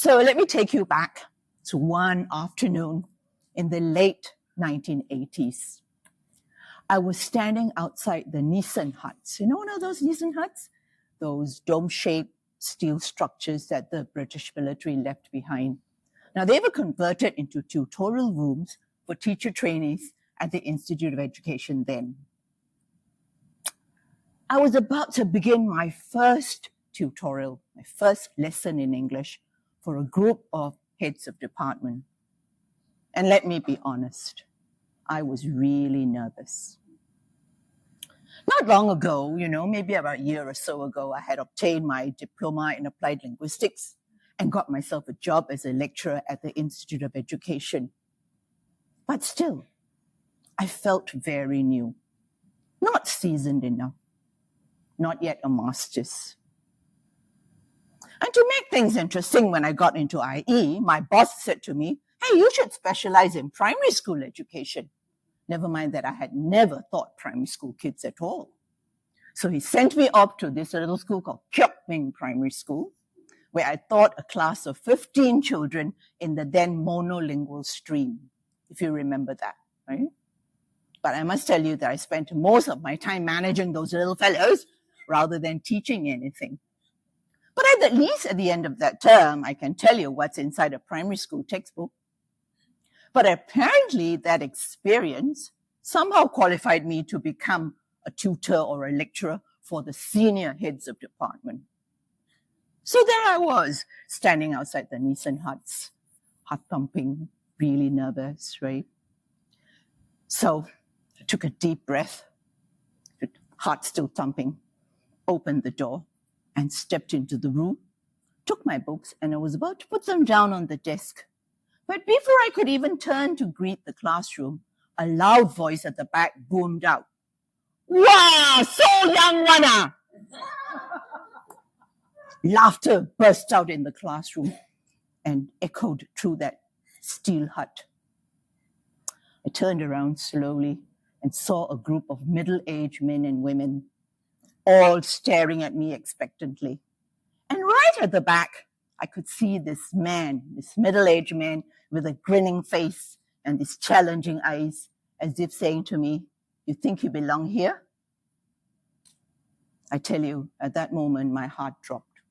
So let me take you back to one afternoon in the late 1980s. I was standing outside the Nissan huts. You know one of those Nissan huts? Those dome-shaped steel structures that the British military left behind. Now, they were converted into tutorial rooms for teacher trainees at the Institute of Education then. I was about to begin my first tutorial, my first lesson in English for a group of heads of department. And let me be honest, I was really nervous. Not long ago, maybe about a year or so ago, I had obtained my diploma in applied linguistics and got myself a job as a lecturer at the Institute of Education. But still, I felt very new, not seasoned enough, not yet a master's. And to make things interesting, when I got into IE, my boss said to me, "Hey, you should specialize in primary school education." Never mind that I had never taught primary school kids at all. So he sent me up to this little school called Cheah Yin Mee Primary School, where I taught a class of 15 children in the then monolingual stream, if you remember that, right? But I must tell you that I spent most of my time managing those little fellows rather than teaching anything. But at least at the end of that term, I can tell you what's inside a primary school textbook. But apparently that experience somehow qualified me to become a tutor or a lecturer for the senior heads of department. So there I was, standing outside the Nissan huts, heart thumping, really nervous, right? So I took a deep breath, heart still thumping, opened the door and stepped into the room, took my books, and I was about to put them down on the desk. But before I could even turn to greet the classroom, a loud voice at the back boomed out, "Wow, so young, Wana!" Laughter burst out in the classroom and echoed through that steel hut. I turned around slowly and saw a group of middle-aged men and women, all staring at me expectantly. And right at the back, I could see this man, this middle-aged man with a grinning face and these challenging eyes, as if saying to me, "You think you belong here?" I tell you, at that moment, my heart dropped.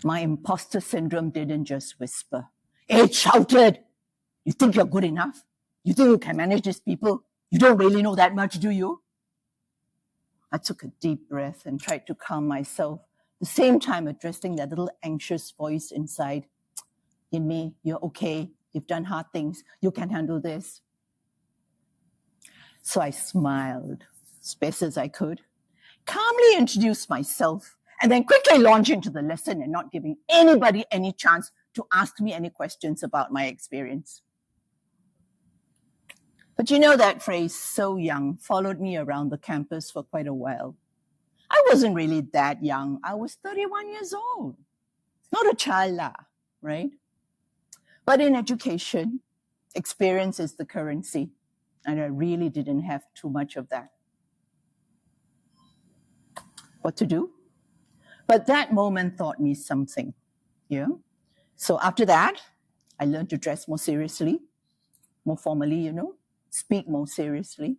My imposter syndrome didn't just whisper. It shouted, "You think you're good enough? You think you can manage these people? You don't really know that much, do you?" I took a deep breath and tried to calm myself, at the same time addressing that little anxious voice inside. "Yin Mee, you're okay. You've done hard things. You can handle this." So I smiled as best as I could, calmly introduced myself, and then quickly launched into the lesson and not giving anybody any chance to ask me any questions about my experience. But you know that phrase, "so young," followed me around the campus for quite a while. I wasn't really that young. I was 31 years old. Not a child, right? But in education, experience is the currency, and I really didn't have too much of that. What to do? But that moment taught me something, yeah? So after that, I learned to dress more seriously, more formally, speak more seriously.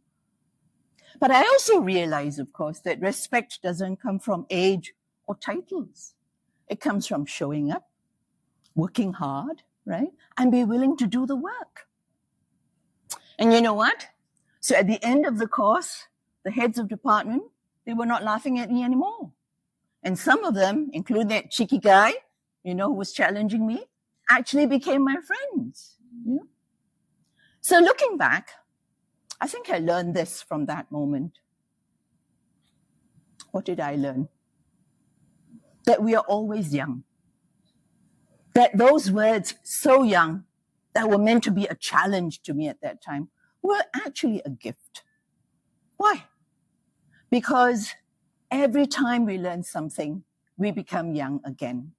But I also realized, of course, that respect doesn't come from age or titles. It comes from showing up, working hard, right? And be willing to do the work. And you know what? So at the end of the course, the heads of department, they were not laughing at me anymore. And some of them, including that cheeky guy, who was challenging me, actually became my friends. Yeah? So looking back, I think I learned this from that moment. What did I learn? That we are always young. That those words, "so young," that were meant to be a challenge to me at that time, were actually a gift. Why? Because every time we learn something, we become young again.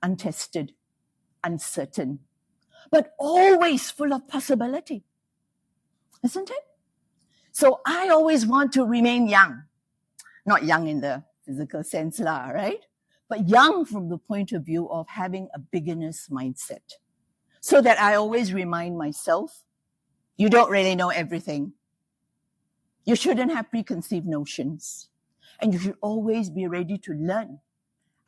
Untested, uncertain, but always full of possibility. Isn't it? So I always want to remain young. Not young in the physical sense, right? but young from the point of view of having a beginner's mindset, so that I always remind myself, you don't really know everything. You shouldn't have preconceived notions, and you should always be ready to learn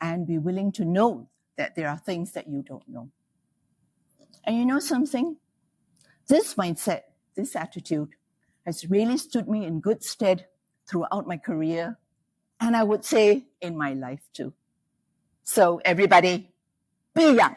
and be willing to know that there are things that you don't know. And you know something? This mindset, this attitude has really stood me in good stead throughout my career, and I would say in my life too. So everybody, be young.